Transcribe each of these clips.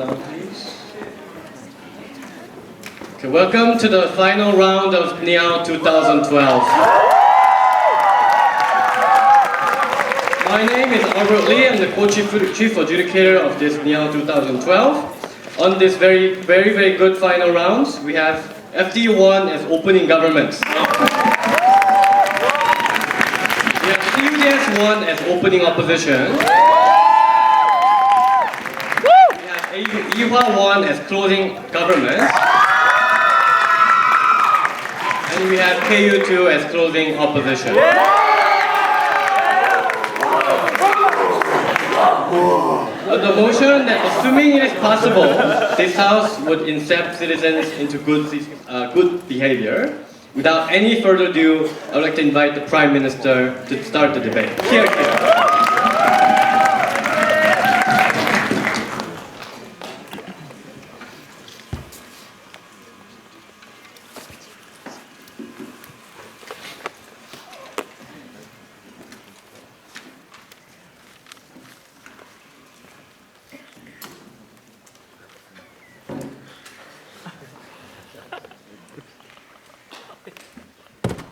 down, please. Okay, welcome to the final round of NEAO 2012. My name is Hyewon Lee. I'm the co-chief adjudicator of this NEAO 2012. On this very good final round, we have FD1 as opening governments. We have CUDS1 as opening opposition. We have Hyewon as closing government. And we have KU2 as closing opposition. The motion that, assuming it is possible, this House would incept citizens into good behavior. Without any further ado, I would like to invite the Prime Minister to start the debate. Here.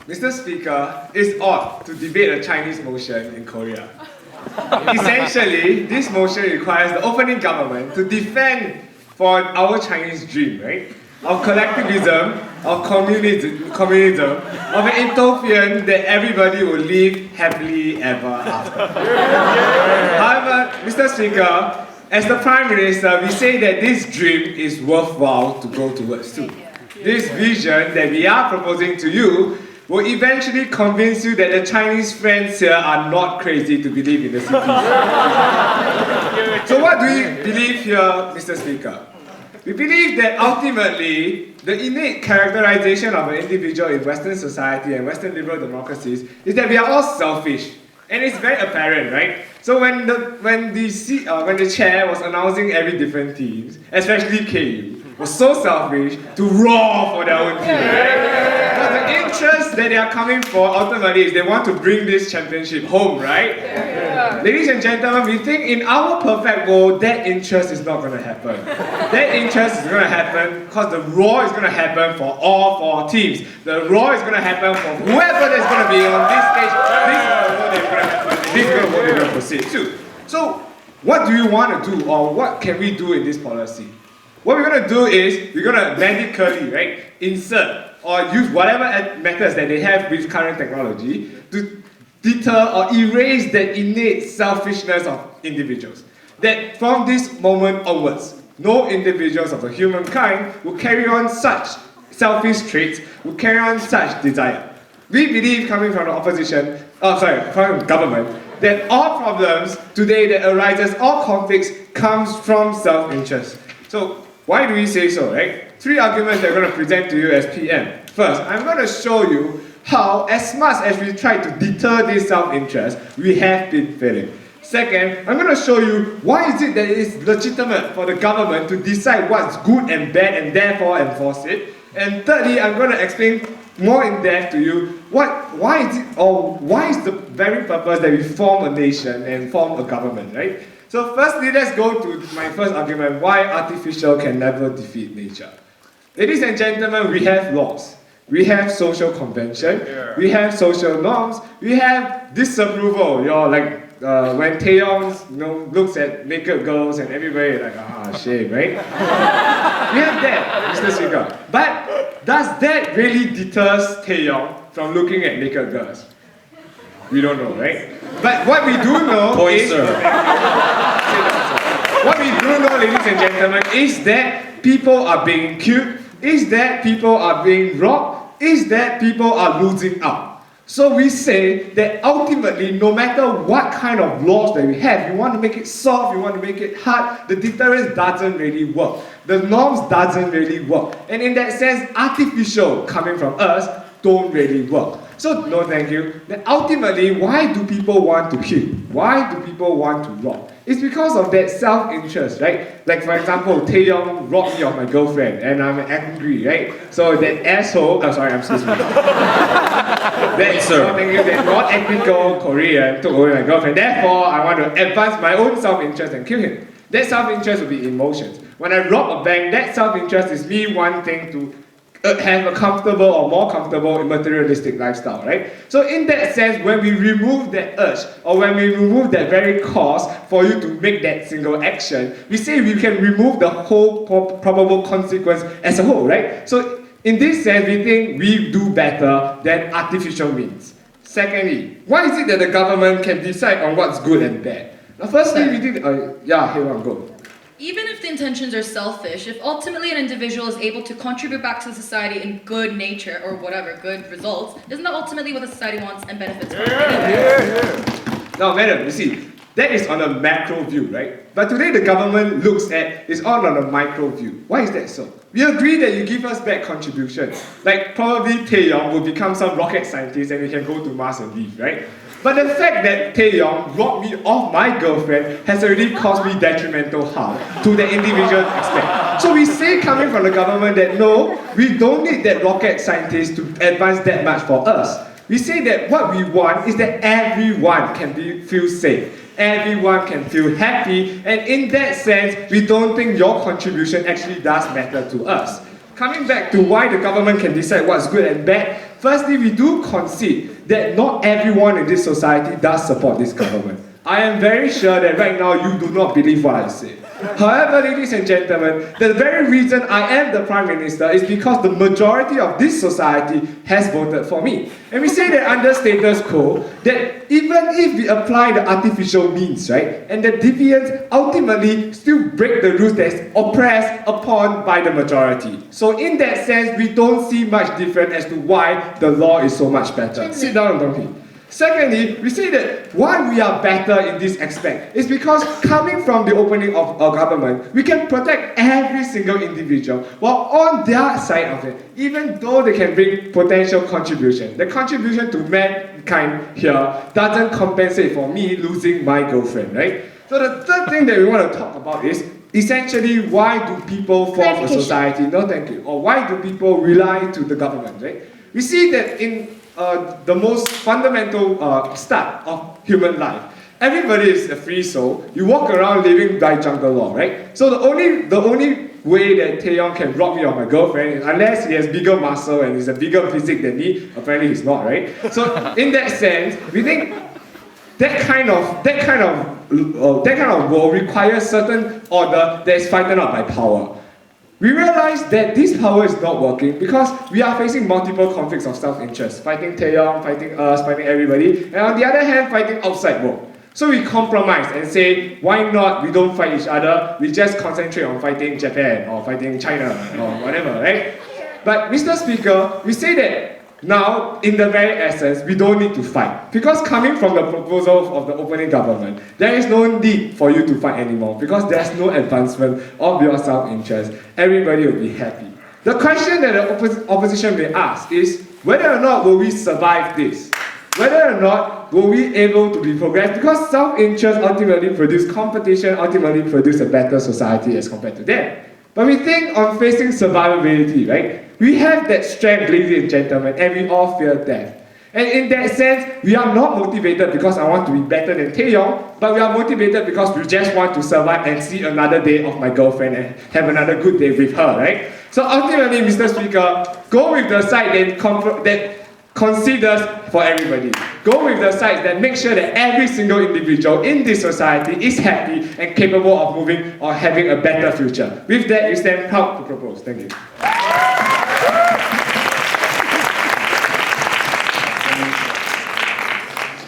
Mr. Speaker, it's odd to debate a Chinese motion in Korea. Essentially, this motion requires the opening government to defend for our Chinese dream, right? Of collectivism, of communism, of an utopia that everybody will live happily ever after. However, Mr. Speaker, as the Prime Minister, we say that this dream is worthwhile to go towards too. This vision that we are proposing to you will eventually convince you that the Chinese friends here are not crazy to believe in the city. So what do we believe here, Mr. Speaker? We believe that ultimately, the innate characterization of an individual in Western society and Western liberal democracies is that we are all selfish. And it's very apparent, right? So when the chair was announcing every different teams, especially KU, was so selfish to roar for their own team, right? But the interest that they are coming for ultimately is they want to bring this championship home, right? Yeah. Ladies and gentlemen, we think in our perfect world, that interest is not going to happen. That interest is going to happen because the roar is going to happen for all four teams. The roar is going to happen for whoever that's going to be on this stage. This is what they're going to proceed to. So, what do you want to do, or what can we do in this policy? What we're going to do is, we're going to medically, right, insert or use whatever methods that they have with current technology to deter or erase that innate selfishness of individuals. That from this moment onwards, no individuals of the humankind will carry on such selfish traits, will carry on such desire. We believe, coming from the opposition, from government, that all problems today that arises, all conflicts comes from self-interest. So, why do we say so, right? 3 arguments that I'm going to present to you as PM. First, I'm going to show you how, as much as we try to deter this self-interest, we have been failing. Second, I'm going to show you why is it that it is legitimate for the government to decide what's good and bad and therefore enforce it. And thirdly, I'm going to explain more in depth to you why is the very purpose that we form a nation and form a government, right? So firstly, let's go to my first argument, why artificial can never defeat nature. Ladies and gentlemen, we have laws. We have social convention. We have social norms. We have disapproval. When Taeyeong looks at naked girls and everybody like, shame, right? We have that, Mr. Speaker. But does that really deter Taeyeong from looking at naked girls? We don't know, right? But what we do know what we do know, ladies and gentlemen, is that people are being killed, is that people are being robbed, is that people are losing out. So we say that ultimately, no matter what kind of laws that we have, you want to make it soft, you want to make it hard, the deterrence doesn't really work. The norms doesn't really work. And in that sense, artificial coming from us don't really work. So, no thank you. Then ultimately, why do people want to kill? Why do people want to rob? It's because of that self-interest, right? Like for example, Taeyeong robbed me of my girlfriend and I'm angry, right? So that asshole, excuse me. That non-ethical Korean took away my girlfriend. Therefore, I want to advance my own self-interest and kill him. That self-interest will be emotions. When I rob a bank, that self-interest is me wanting to have a comfortable or more comfortable materialistic lifestyle, right? So in that sense, when we remove that urge, or when we remove that very cause for you to make that single action, we say we can remove the whole probable consequence as a whole, right? So in this sense, we think we do better than artificial means. Secondly, why is it that the government can decide on what's good and bad? Now firstly, we think, yeah, Hyewon, go. Even if the intentions are selfish, if ultimately an individual is able to contribute back to the society in good nature or whatever, good results, isn't that ultimately what the society wants and benefits from anyway? Now, madam, you see, that is on a macro view, right? But today the government looks at is all on a micro view. Why is that so? We agree that you give us back contributions. Like probably Taeyeong will become some rocket scientist and we can go to Mars and live, right? But the fact that Taeyeong robbed me of my girlfriend has already caused me detrimental harm to the individual aspect. So we say coming from the government that no, we don't need that rocket scientist to advance that much for us. We say that what we want is that everyone can feel safe. Everyone can feel happy, and in that sense, we don't think your contribution actually does matter to us. Coming back to why the government can decide what's good and bad, firstly, we do concede that not everyone in this society does support this government. I am very sure that right now you do not believe what I say. However, ladies and gentlemen, the very reason I am the Prime Minister is because the majority of this society has voted for me. And we say that under status quo, that even if we apply the artificial means, right, and the deviants ultimately still break the rules that is oppressed upon by the majority. So in that sense, we don't see much difference as to why the law is so much better. Sit down, Donghee. Secondly, we say that why we are better in this aspect is because coming from the opening of our government, we can protect every single individual, while on their side of it, even though they can bring potential contribution, the contribution to mankind here doesn't compensate for me losing my girlfriend, right? So the third thing that we want to talk about is essentially why do people form a society? No, thank you. Or why do people rely to the government, right? We see that in the most fundamental start of human life. Everybody is a free soul. You walk around living by jungle law, right? So the only way that Taeyeong can rob me of my girlfriend is unless he has bigger muscle and he's a bigger physique than me. Apparently he's not, right? So in that sense, we think that kind of world requires certain order that is frightened out by power. We realize that this power is not working because we are facing multiple conflicts of self-interest, fighting Taeyeong, fighting us, fighting everybody, and on the other hand, fighting outside world. So we compromise and say, why not we don't fight each other, we just concentrate on fighting Japan or fighting China or whatever, right? But Mr. Speaker, we say that now, in the very essence, we don't need to fight. Because coming from the proposal of the opening government, there is no need for you to fight anymore because there's no advancement of your self-interest. Everybody will be happy. The question that the opposition may ask is, whether or not will we survive this? Whether or not will we able to be progressed? Because self-interest ultimately produce competition, ultimately produce a better society as compared to them. But we think on facing survivability, right? We have that strength, ladies and gentlemen, and we all fear death. And in that sense, we are not motivated because I want to be better than Taeyeong, but we are motivated because we just want to survive and see another day of my girlfriend and have another good day with her, right? So ultimately, Mr. Speaker, go with the side that considers for everybody. Go with the sides that make sure that every single individual in this society is happy and capable of moving or having a better future. With that, we stand proud to propose. Thank you.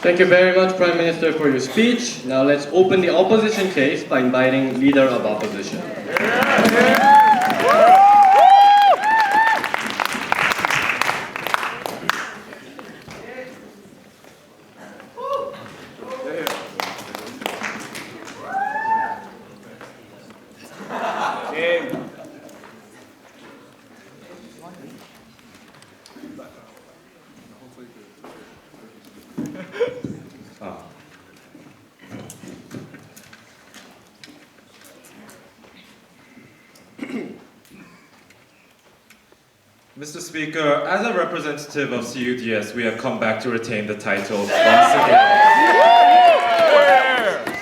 Thank you very much, Prime Minister, for your speech. Now let's open the opposition case by inviting Leader of Opposition. Mr. Speaker, as a representative of CUDS, we have come back to retain the title once again.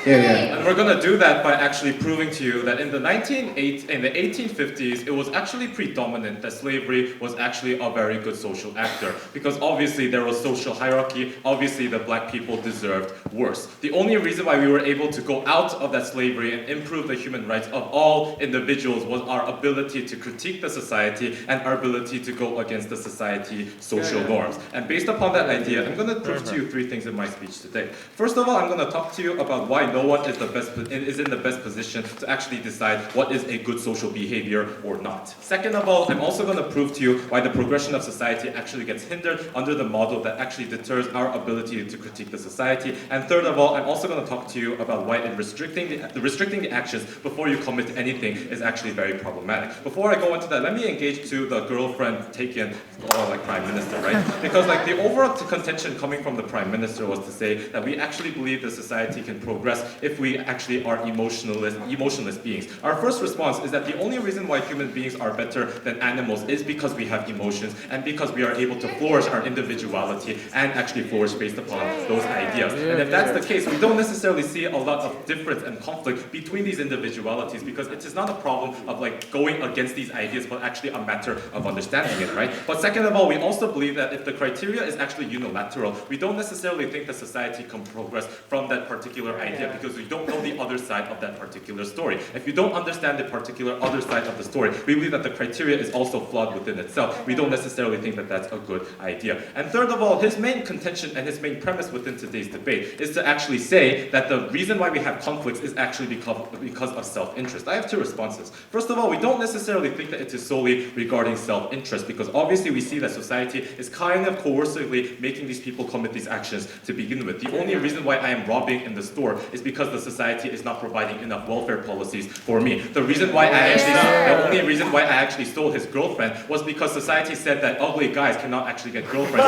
Yeah. And we're going to do that by actually proving to you that in the 1850s, it was actually predominant that slavery was actually a very good social actor. Because obviously there was social hierarchy, obviously the black people deserved worse. The only reason why we were able to go out of that slavery and improve the human rights of all individuals was our ability to critique the society and our ability to go against the society social norms. And based upon that idea, I'm going to prove to you 3 things in my speech today. First of all, I'm going to talk to you about why no one is in the best position to actually decide what is a good social behavior or not. Second of all, I'm also going to prove to you why the progression of society actually gets hindered under the model that actually deters our ability to critique the society. And third of all, I'm also going to talk to you about why restricting the actions before you commit anything is actually very problematic. Before I go into that, let me engage to the girlfriend taken like Prime Minister, right? Because like the overall contention coming from the Prime Minister was to say that we actually believe the society can progress if we actually are emotionless beings. Our first response is that the only reason why human beings are better than animals is because we have emotions and because we are able to flourish our individuality and actually flourish based upon those ideas. And if that's the case, we don't necessarily see a lot of difference and conflict between these individualities because it is not a problem of like going against these ideas, but actually a matter of understanding it, right? But second of all, we also believe that if the criteria is actually unilateral, we don't necessarily think that society can progress from that particular idea because we don't know the other side of that particular story. If you don't understand the particular other side of the story, we believe that the criteria is also flawed within itself. We don't necessarily think that that's a good idea. And third of all, his main contention and his main premise within today's debate is to actually say that the reason why we have conflicts is actually because of self-interest. I have 2 responses. First of all, we don't necessarily think that it is solely regarding self-interest because obviously we see that society is kind of coercively making these people commit these actions to begin with. The only reason why I am robbing in the store is because the society is not providing enough welfare policies for me. The only reason why I actually stole his girlfriend was because society said that ugly guys cannot actually get girlfriends.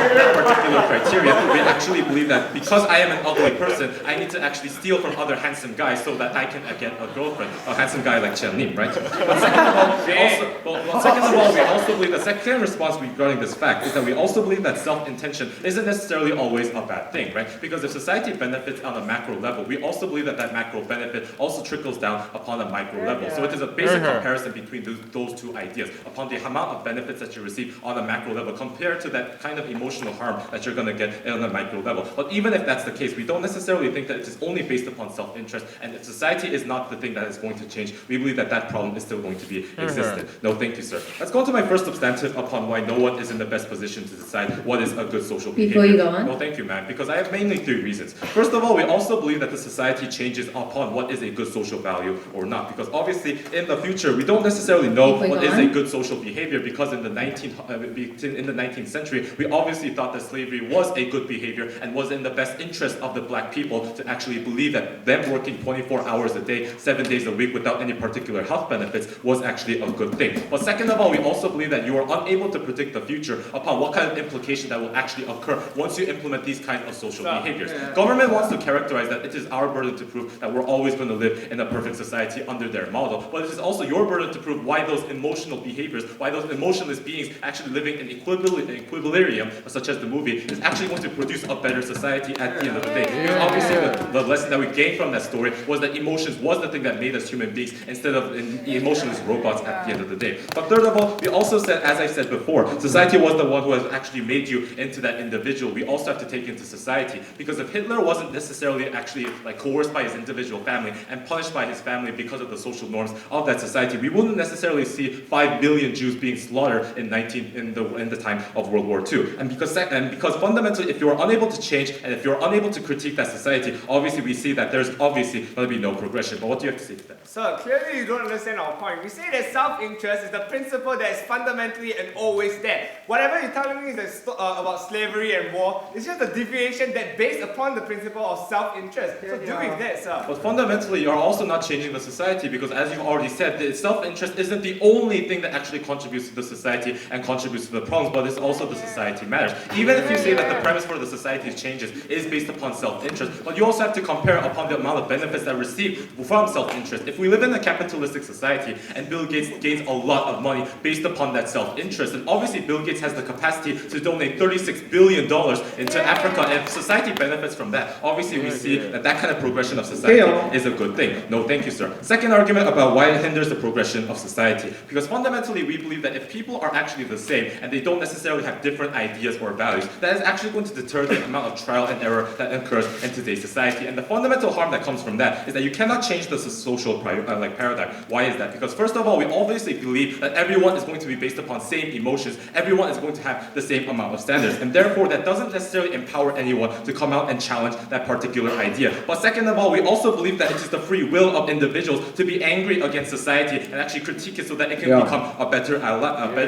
That particular criteria, we actually believe that because I am an ugly person, I need to actually steal from other handsome guys so that I can get a girlfriend, a handsome guy like Chian Lim, right? But second of all, we also believe the second response regarding this fact is that we also believe that self-intention isn't necessarily always a bad thing, right? Because if society benefits on a macro level, we also believe that that macro benefit also trickles down upon a micro level. So it is a basic comparison between those 2 ideas, upon the amount of benefits that you receive on a macro level compared to that kind of emotional harm that you're going to get on a micro level. But even if that's the case, we don't necessarily think that it is only based upon self-interest, and if society is not the thing that is going to change, we believe that that problem is still going to be existent. No, thank you, sir. Let's go to my first substantive upon why no one is in the best position to decide what is a good social behavior. Before you go on? No, thank you, ma'am, because I have mainly 3 reasons. First of all, we also believe that the society changes upon what is a good social value or not, because obviously in the future, we don't necessarily know what is a good social behavior because in the 19th century, we obviously thought that slavery was a good behavior and was in the best interest of the black people to actually believe that them working 24 hours a day, 7 days a week without any particular health benefits was actually a good thing. But second of all, we also believe that you are unable to predict the future upon what kind of implication that will actually occur once you implement these kinds of social behaviors. Government wants to characterize that it is our burden to prove that we're always going to live in a perfect society under their model, but it is also your burden to prove why those emotional behaviors, why those emotionless beings actually living in equilibrium, such as the movie, is actually going to produce a better society at the end of the day. Because obviously the lesson that we gained from that story was that emotions was the thing that made us human beings instead of emotionless robots at the end of the day. But third of all, we also said, as I said before, society was the one who has actually made you into that individual. We also have to take into society, because if Hitler wasn't necessarily actually like coerced by his individual family and punished by his family because of the social norms of that society, we wouldn't necessarily see 5 million Jews being slaughtered in the time of World War II. And because fundamentally, if you are unable to change and if you're unable to critique that society, obviously we see that there's obviously going to be no progression. But what do you have to say to that? Sir, clearly you don't understand our point. We say that self-interest is the principle that is fundamentally and always there. Whatever you're telling me is about slavery and war, it's just a deviation that based upon the principle of self-interest. So deal with that, sir. But fundamentally, you're also not changing the society because, as you've already said, the self-interest isn't the only thing that actually contributes to the society and contributes to the problems, but it's also the society matters. Even if you say that the premise for the society's changes is based upon self-interest, but you also have to compare upon the amount of benefits that receive from self-interest. If we live in a capitalistic society and Bill Gates gains a lot of money based upon that self-interest, and obviously Bill Gates has the capacity to donate $36 billion into Africa, and if society benefits from that, obviously we see that that kind of progression of society is a good thing. No, thank you, sir. Second argument about why it hinders the progression of society. Because fundamentally we believe that if people are actually the same and they don't necessarily have different ideas or values, that is actually going to deter the amount of trial and error that occurs in today's society. And the fundamental harm that comes from that is that you cannot change the social paradigm. Why is that? Because first of all, we obviously believe that everyone is going to be based upon same emotions. Everyone is going to have the same amount of standards. And therefore, that doesn't necessarily empower anyone to come out and challenge that particular idea. But second of all, we also believe that it is the free will of individuals to be angry against society and actually critique it so that it can become a better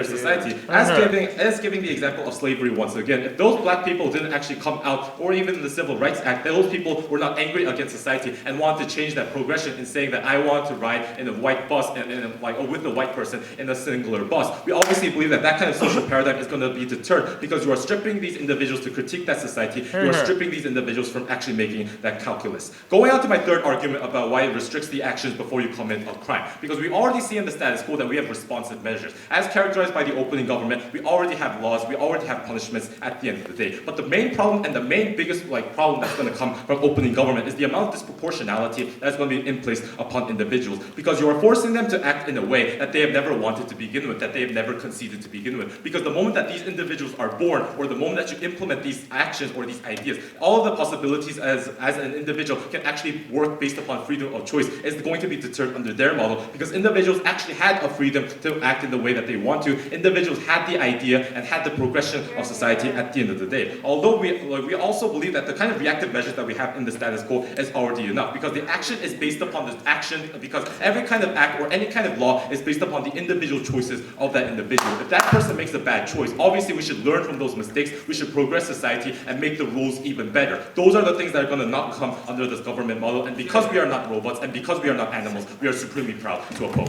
society. As giving the example of slavery once again, if those black people didn't actually come out, or even in the Civil Rights Act, those people were not angry against society and wanted to change that progression in saying that I want to ride in a white bus or with a white person in a singular bus. We obviously believe that that kind of social paradigm is going to be deterred because you are stripping these individuals to critique that society. You are stripping these individuals from actually making that calculus. Going on to my third argument about why it restricts the actions before you commit a crime. Because we already see in the status quo that we have responsive measures. As characterized by the opening government, we already have laws, we already have punishments at the end of the day. But the main problem and the main biggest problem that's going to come from opening government is the amount of disproportionality that's going to be in place upon individuals. Because you are forcing them to act in a way that they have never wanted to begin with, that they have never conceded to begin with. Because the moment that these individuals are born, or the moment that you implement these actions or these ideas, all of the possibilities as an individual can actually work based upon freedom of choice is going to be deterred under their model, because individuals actually had a freedom to act in the way that they want to. Individuals had the idea and had the progression of society at the end of the day. Although we also believe that the kind of reactive measures that we have in the status quo is already enough, because the action is based upon the action, because every kind of act or any kind of law is based upon the individual choices of that individual. If that person makes a bad choice, obviously we should learn from those mistakes, we should progress society and make the rules even better. Those are the things that are going to not come under this government model, and because we are not robots and because we are not animals, we are supremely proud to oppose.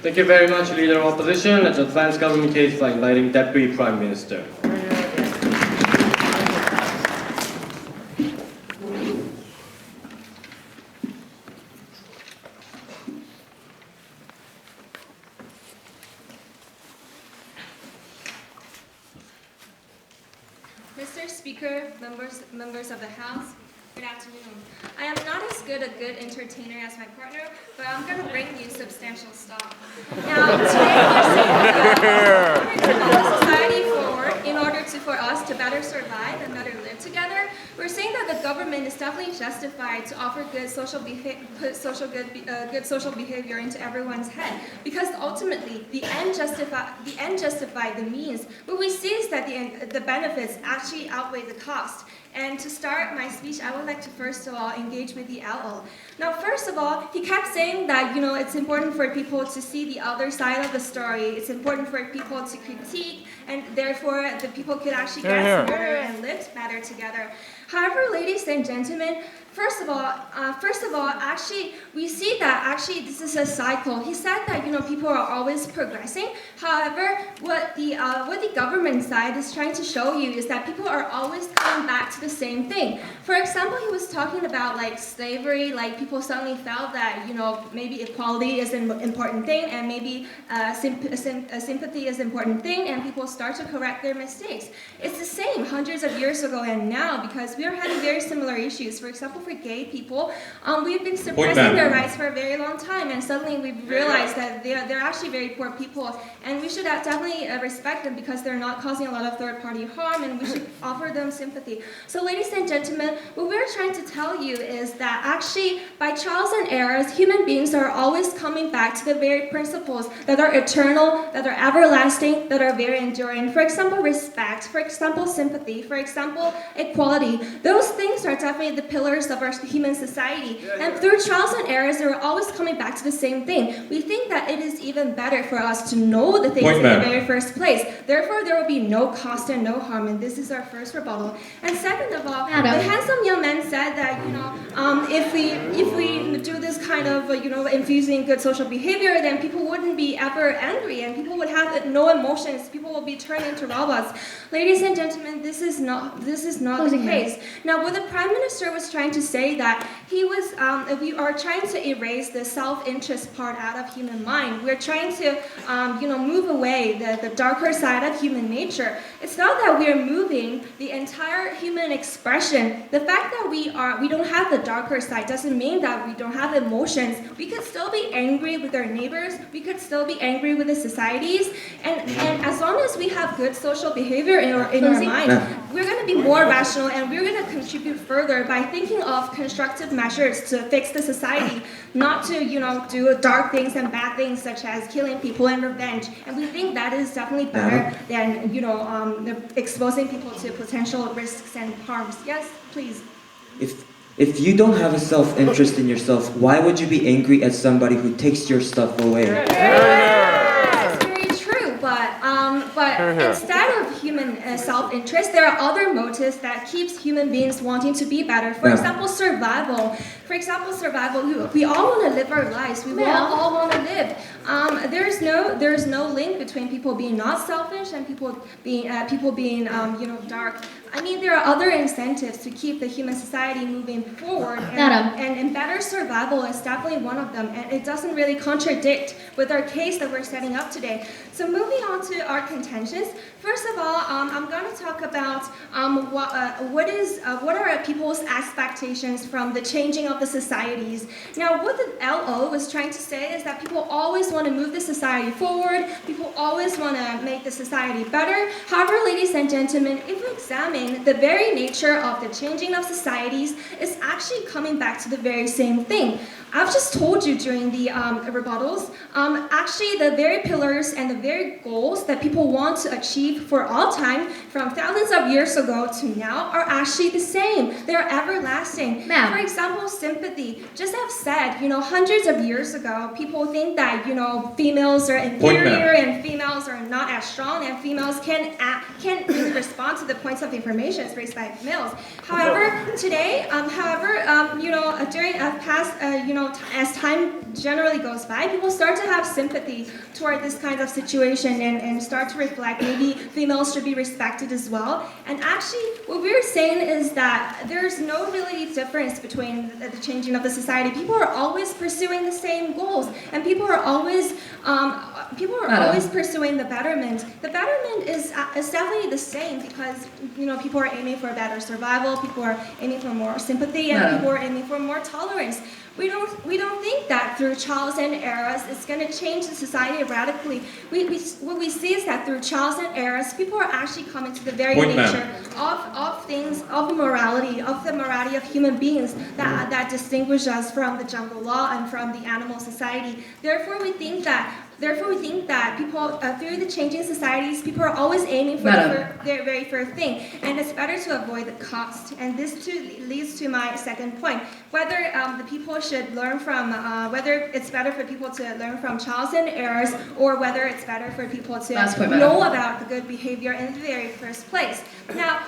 Thank you very much, Leader of Opposition. Let's advance government case by inviting Deputy Prime Minister. Mr. Speaker, members of the House, good afternoon. I am not as good a good entertainer as my partner, but I'm going to bring you substantial stuff. Now, today we're saying that society forward in order for us to better survive and better live together. We're saying that the government is definitely justified to offer good social behavior into everyone's head, because ultimately the end justify the means. What we see is that the benefits actually outweigh the cost. And to start my speech, I would like to first of all engage with the LO. Now, first of all, he kept saying that it's important for people to see the other side of the story. It's important for people to critique, and therefore the people could actually get smarter and live better together. However, ladies and gentlemen, first of all, actually, we see that actually this is a cycle. He said that people are always progressing. However, what the government side is trying to show you is that people are always coming back to the same thing. For example, he was talking about slavery. People suddenly felt that maybe equality is an important thing, and maybe sympathy is an important thing, and people start to correct their mistakes. It's the same hundreds of years ago and now, because we are having very similar issues. For example, for gay people, we've been suppressing their rights for a very long time, and suddenly we've realized that they're actually very poor people, and we should definitely respect them because they're not causing a lot of third-party harm, and we should offer them sympathy. So, ladies and gentlemen, what we're trying to tell you is that actually, by trials and errors, human beings are always coming back to the very principles that are eternal, that are everlasting, that are very enduring. For example, respect. For example, sympathy. For example, equality. Those things are definitely the pillars of our human society. And through trials and errors, we're always coming back to the same thing. We think that it is even better for us to know the things in the very first place. Therefore, there will be no cost and no harm, and this is our first rebuttal. And second of all, the handsome young man said that, if we do this kind of, infusing good social behavior, then people wouldn't be ever angry, and people would have no emotions. People will be turned into robots. Ladies and gentlemen, this is not the case. Now, what the Prime Minister was trying to say that we are trying to erase the self-interest part out of human mind. We're trying to, move away the darker side of human nature. It's not that we are moving the entire human expression. The fact that we don't have the darker side doesn't mean that we don't have emotions. We could still be angry with our neighbors. We could still be angry with the societies. And as long as we have good social behavior in our mind, we're going to be more rational, and we're going to contribute further by thinking of constructive measures to fix the society, not to do dark things and bad things such as killing people and revenge. And we think that is definitely better than exposing people to potential risks and harms. Yes, please. If you don't have a self-interest in yourself, why would you be angry at somebody who takes your stuff away? That's very true, but instead of human self-interest, there are other motives that keeps human beings wanting to be better. For example, survival. We all want to live our lives. We all want to live. There's no link between people being not selfish and people being dark. I mean, there are other incentives to keep the human society moving forward, and better survival is definitely one of them, and it doesn't really contradict with our case that we're setting up today. So moving on to our contentions, first of all, I'm going to talk about what are people's expectations from the changing of the societies. Now, what the LO was trying to say is that people always want to move the society forward, people always want to make the society better. However, ladies and gentlemen, if we examine the very nature of the changing of societies, is actually coming back to the very same thing. I've just told you during the rebuttals, actually the very pillars and the very goals that people want to achieve for all time, from thousands of years ago to now, are actually the same. They're everlasting. For example, sympathy. Just as I've said, hundreds of years ago, people think that, females are inferior and females are not as strong, and females can't really respond to the points of information raised by males. However, today, during past, as time generally goes by, people start to have sympathy toward this kind of situation and start to reflect maybe females should be respected as well. And actually, what we're saying is that there's no really difference between the changing of the society. People are always pursuing the same goals, and people are always pursuing the betterment. The betterment is definitely the same because people are aiming for better survival, people are aiming for more sympathy, and people are aiming for more tolerance. We don't think that through trials and errors it's going to change the society radically. What we see is that through trials and errors, people are actually coming to the very nature of things, of the morality of human beings that distinguish us from the jungle law and from the animal society. Therefore, we think that people, through the changing societies, people are always aiming for their very first thing, and it's better to avoid the cost. And this too leads to my second point: whether the people should learn from, whether it's better for people to learn from trials and errors, or whether it's better for people to know about the good behavior in the very first place. Now,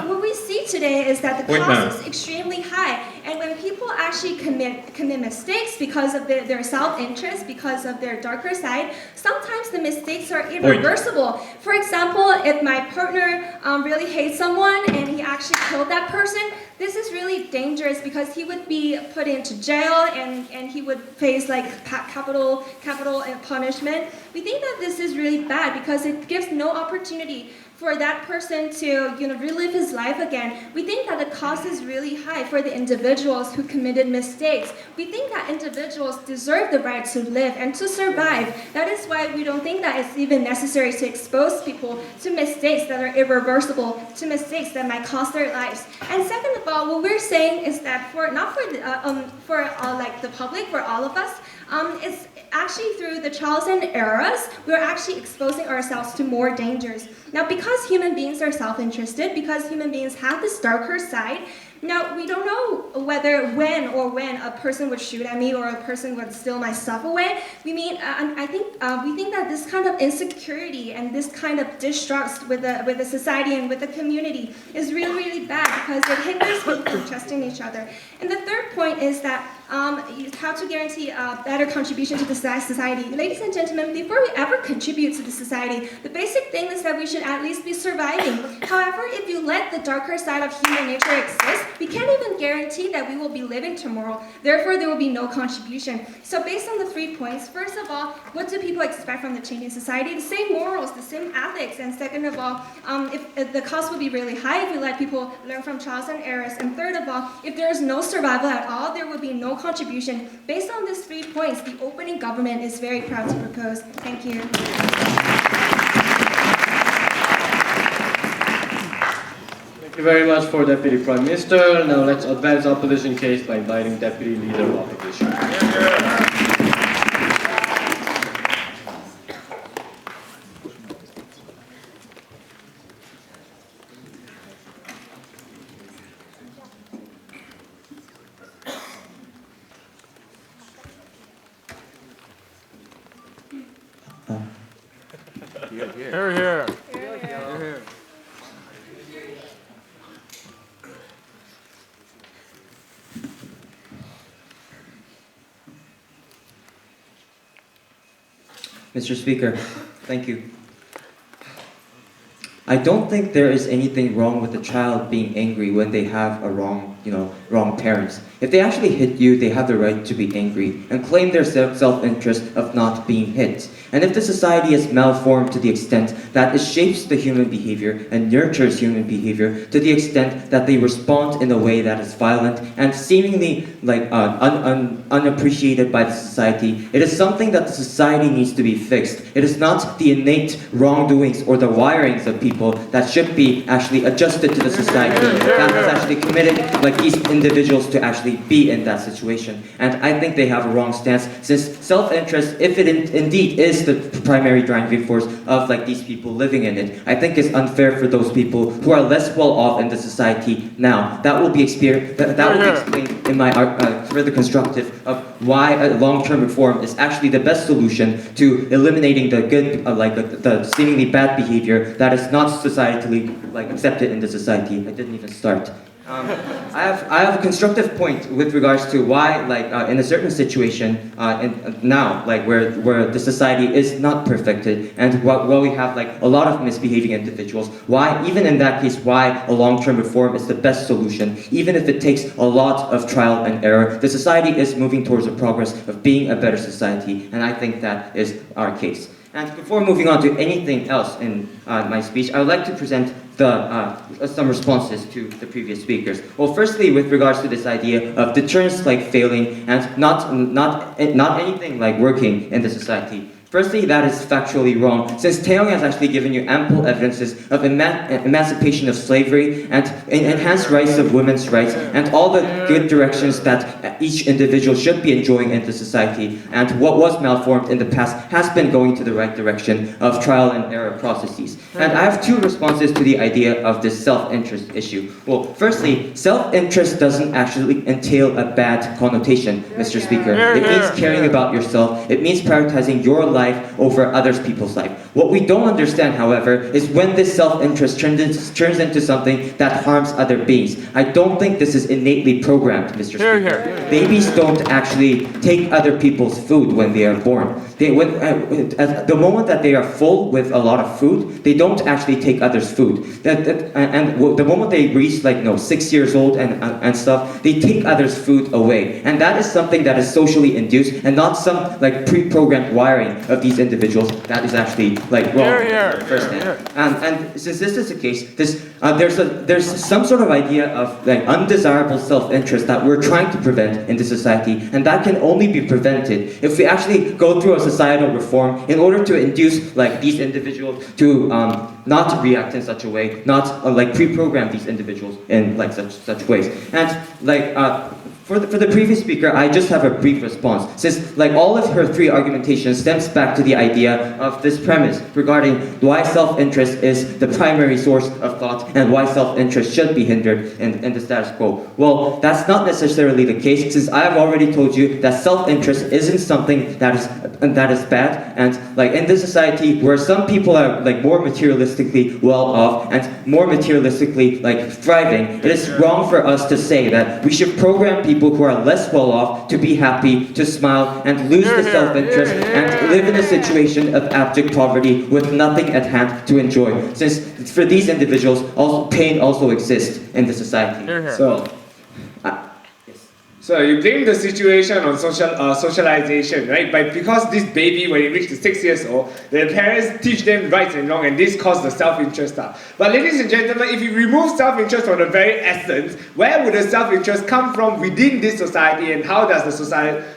what we see today is that the cost is extremely high, and when people actually commit mistakes because of their self-interest, because of their darker side, sometimes the mistakes are irreversible. For example, if my partner really hates someone and he actually killed that person, this is really dangerous because he would be put into jail and he would face capital punishment. We think that this is really bad because it gives no opportunity for that person to relive his life again. We think that the cost is really high for the individuals who committed mistakes. We think that individuals deserve the right to live and to survive. That is why we don't think that it's even necessary to expose people to mistakes that are irreversible, to mistakes that might cost their lives. And second of all, what we're saying is that not for like the public, for all of us, it's actually through the trials and errors, we're actually exposing ourselves to more dangers. Now, because human beings are self-interested, because human beings have this darker side, now, we don't know when a person would shoot at me or a person would steal my stuff away. We think that this kind of insecurity and this kind of distrust with the society and with the community is really, really bad because it hinders people from trusting each other. And the third point is that how to guarantee a better contribution to the society. Ladies and gentlemen, before we ever contribute to the society, the basic thing is that we should at least be surviving. However, if you let the darker side of human nature exist, we can't even guarantee that we will be living tomorrow. Therefore, there will be no contribution. So based on the 3 points, first of all, what do people expect from the changing society? The same morals, the same ethics. And second of all, if the cost will be really high if we let people learn from trials and errors. And third of all, if there is no survival at all, there will be no contribution. Based on these 3 points, the opening government is very proud to propose. Thank you. Thank you very much for Deputy Prime Minister. Now let's advance opposition case by inviting Deputy Leader of Opposition. Here. Mr. Speaker, thank you. I don't think there is anything wrong with a child being angry when they have a wrong parents. If they actually hit you, they have the right to be angry and claim their self-interest of not being hit. And if the society is malformed to the extent that it shapes the human behavior and nurtures human behavior to the extent that they respond in a way that is violent and seemingly unappreciated by the society, it is something that the society needs to be fixed. It is not the innate wrongdoings or the wirings of people that should be actually adjusted to the society that has actually committed these individuals to actually be in that situation. And I think they have a wrong stance, since self-interest, if it indeed is the primary driving force of these people living in it, I think it's unfair for those people who are less well off in the society now. That will be explained in my further constructive of why a long-term reform is actually the best solution to eliminating the good, the seemingly bad behavior that is not societally accepted in the society. I didn't even start. I have a constructive point with regards to why, in a certain situation, now, where the society is not perfected, and while we have a lot of misbehaving individuals, why, even in that case, why a long-term reform is the best solution, even if it takes a lot of trial and error. The society is moving towards a progress of being a better society, and I think that is our case. And before moving on to anything else in my speech, I would like to present some responses to the previous speakers. Well, firstly, with regards to this idea of deterrence failing and not anything working in the society. Firstly, that is factually wrong, since Taeyeong has actually given you ample evidences of emancipation of slavery and enhanced rights of women's rights and all the good directions that each individual should be enjoying in the society, and what was malformed in the past has been going to the right direction of trial and error processes. And I have 2 responses to the idea of this self-interest issue. Well, firstly, self-interest doesn't actually entail a bad connotation, Mr. Speaker. It means caring about yourself. It means prioritizing your life over other people's life. What we don't understand, however, is when this self-interest turns into something that harms other beings. I don't think this is innately programmed, Mr. Speaker. Babies don't actually take other people's food when they are born. At the moment that they are full with a lot of food, they don't actually take others' food. And the moment they reach 6 years old and stuff, they take others' food away. And that is something that is socially induced and not some pre-programmed wiring of these individuals that is actually wrong firsthand. And since this is the case, this there's some sort of idea of like undesirable self-interest that we're trying to prevent in the society, and that can only be prevented if we actually go through a societal reform in order to induce like these individuals to not react in such a way, not like pre-program these individuals in like such ways. And like for the previous speaker, I just have a brief response, since like all of her three argumentations stems back to the idea of this premise regarding why self-interest is the primary source of thought and why self-interest should be hindered in the status quo. Well, that's not necessarily the case, since I have already told you that self-interest isn't something that is bad, and like in this society where some people are like more materialistically well off and more materialistically like thriving, it is wrong for us to say that we should program people who are less well off to be happy, to smile, and lose the self-interest and live in a situation of abject poverty with nothing at hand to enjoy. Since for these individuals, also pain also exists in the society. So you blame the situation on socialization, right? But because this baby, when it reaches 6 years old, their parents teach them right and wrong, and this causes the self-interest stuff. But ladies and gentlemen, if you remove self-interest from the very essence, where would the self-interest come from within this society, and how does the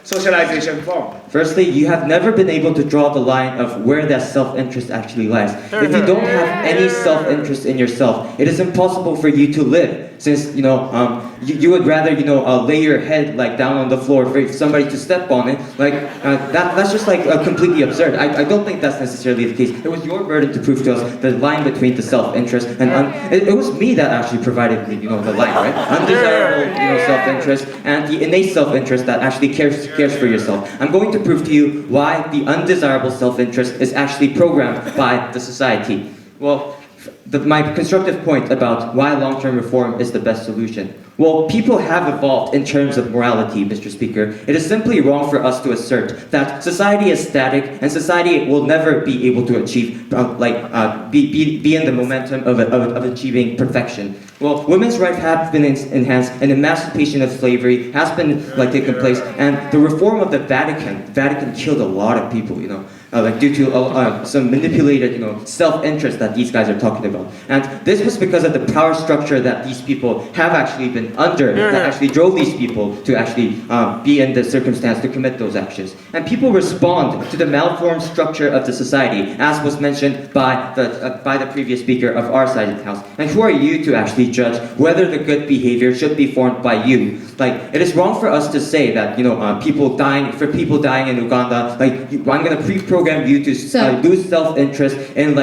socialization form? Firstly, you have never been able to draw the line of where that self-interest actually lies. If you don't have any self-interest in yourself, it is impossible for you to live. Since you would rather lay your head like down on the floor for somebody to step on it, like that's just like completely absurd. I don't think that's necessarily the case. It was your burden to prove to us the line between the self-interest and it was me that actually provided the line, right? Undesirable self-interest and the innate self-interest that actually cares for yourself. I'm going to prove to you why the undesirable self-interest is actually programmed by the society. Well, my constructive point about why long-term reform is the best solution. Well, people have evolved in terms of morality, Mr. Speaker. It is simply wrong for us to assert that society is static and society will never be able to achieve, be in the momentum of achieving perfection. Well, women's rights have been enhanced, and emancipation of slavery has been taken place, and the reform of the Vatican killed a lot of people, due to some manipulated, self-interest that these guys are talking about. And this was because of the power structure that these people have actually been under, that actually drove these people to actually be in the circumstance to commit those actions. And people respond to the malformed structure of the society, as was mentioned by the previous speaker of our side of the house. And who are you to actually judge whether the good behavior should be formed by you? Like, it is wrong for us to say that, people dying in Uganda, I'm going to pre-program you to lose self-interest and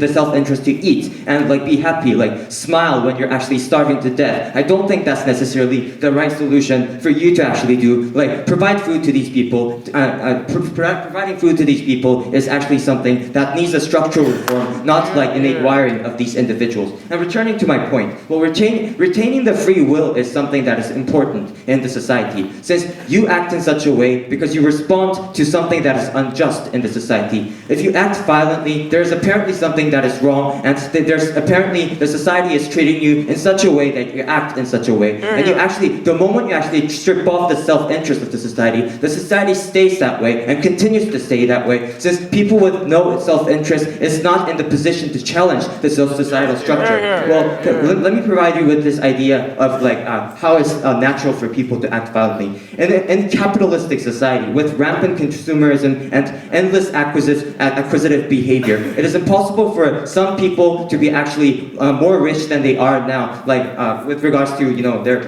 the self-interest to eat and be happy, smile when you're actually starving to death. I don't think that's necessarily the right solution for you to actually do. Provide food to these people. Providing food to these people is actually something that needs a structural reform, not innate wiring of these individuals. And returning to my point, well, retaining the free will is something that is important in the society, since you act in such a way because you respond to something that is unjust in the society. If you act violently, there's apparently something that is wrong, and there's apparently the society is treating you in such a way that you act in such a way. And the moment you actually strip off the self-interest of the society stays that way and continues to stay that way, since people with no self-interest is not in the position to challenge the societal structure. Well, let me provide you with this idea of how it's natural for people to act violently. In capitalistic society, with rampant consumerism and endless acquisitive behavior, it is impossible for some people to be actually more rich than they are now, with regards to their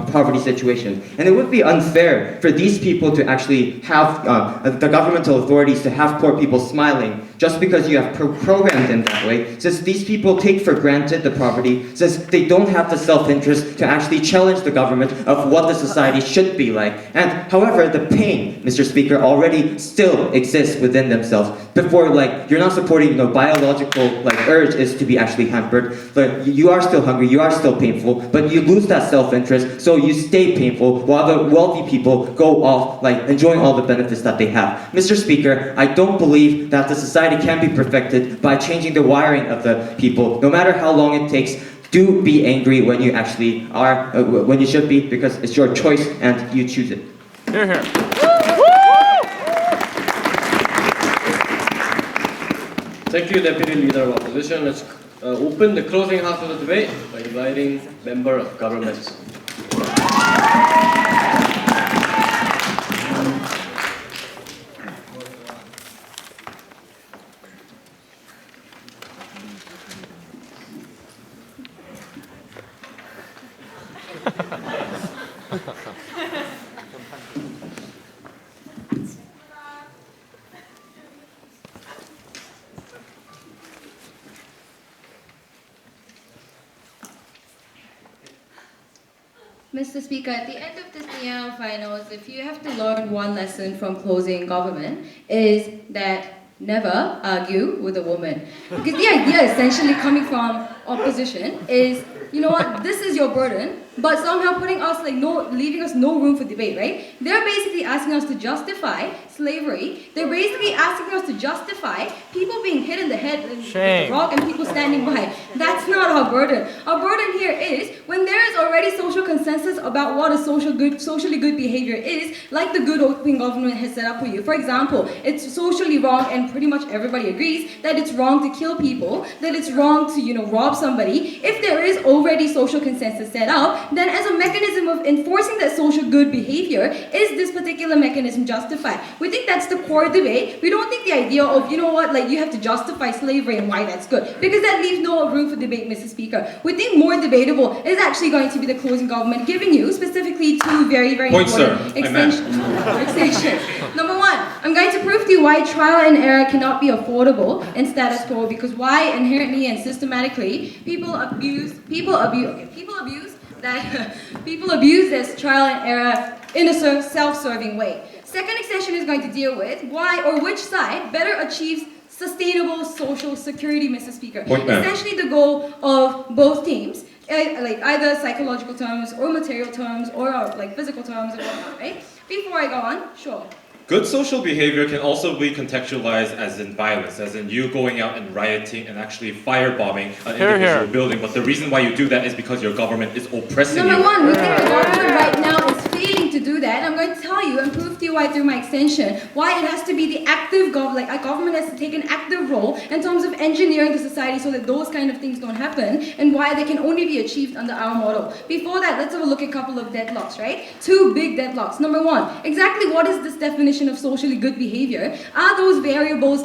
poverty situation. And it would be unfair for these people to actually have the governmental authorities to have poor people smiling just because you have programmed them that way, since these people take for granted the poverty, since they don't have the self-interest to actually challenge the government of what the society should be like. And however, the pain, Mr. Speaker, already still exists within themselves. Before, you're not supporting biological urge is to be actually hampered, but you are still hungry, you are still painful, but you lose that self-interest, so you stay painful while the wealthy people go off enjoying all the benefits that they have. Mr. Speaker, I don't believe that the society can be perfected by changing the wiring of the people, no matter how long it takes. Do be angry when you actually are, when you should be, because it's your choice and you choose it. Thank you, Deputy Leader of Opposition. Let's open the closing half of the debate by inviting member of government. Mr. Speaker, at the end of this NEAO finals, if you have to learn one lesson from closing government, is that never argue with a woman. Because the idea essentially coming from opposition is, you know what, this is your burden, but somehow putting us leaving us no room for debate, right? They're basically asking us to justify slavery. They're basically asking us to justify people being hit in the head with a rock and people standing by. That's not our burden. Our burden here is when there is already social consensus about what a socially good behavior is, like the good open government has set up for you. For example, it's socially wrong, and pretty much everybody agrees that it's wrong to kill people, that it's wrong to rob somebody. If there is already social consensus set up, then as a mechanism of enforcing that social good behavior, is this particular mechanism justified? We think that's the core debate. We don't think the idea of, you have to justify slavery and why that's good, because that leaves no room for debate, Mr. Speaker. We think more debatable is actually going to be the closing government giving you specifically two very, very important extensions. Number one, I'm going to prove to you why trial and error cannot be affordable in status quo, because why inherently and systematically people abuse this trial and error in a self-serving way. Second extension is going to deal with why or which side better achieves sustainable social security, Mr. Speaker. Essentially the goal of both teams, either psychological terms or material terms or physical terms or whatnot, right? Before I go on, sure. Good social behavior can also be contextualized as in violence, as in you going out and rioting and actually firebombing an individual building. But the reason why you do that is because your government is oppressing you. Number one, we think the government right now is failing to do that. I'm going to tell you and prove to you why through my extension, why it has to be the active government, a government has to take an active role in terms of engineering the society so that those kind of things don't happen, and why they can only be achieved under our model. Before that, let's have a look at a couple of deadlocks, right? Two big deadlocks. Number one, exactly what is this definition of socially good behavior? Are those variables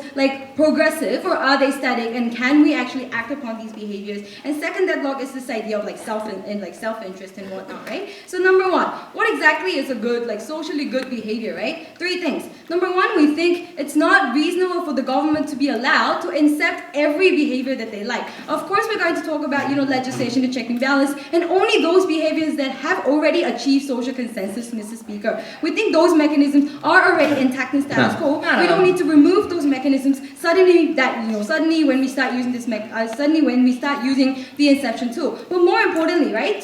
progressive or are they static, and can we actually act upon these behaviors? And second deadlock is this idea of self-interest and whatnot, right? So number one, what exactly is a good, socially good behavior, right? Three things. Number one, we think it's not reasonable for the government to be allowed to incept every behavior that they like. Of course, we're going to talk about, legislation to check and balance, and only those behaviors that have already achieved social consensus, Mr. Speaker. We think those mechanisms are already intact in status quo. We don't need to remove those mechanisms suddenly when we start using the inception tool. But more importantly, right,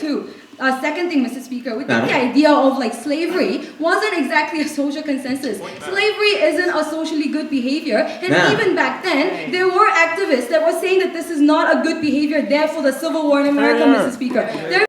second thing, Mr. Speaker, we think the idea of slavery wasn't exactly a social consensus. Slavery isn't a socially good behavior, and even back then, there were activists that were saying that this is not a good behavior, therefore the Civil War in America, Mr. Speaker.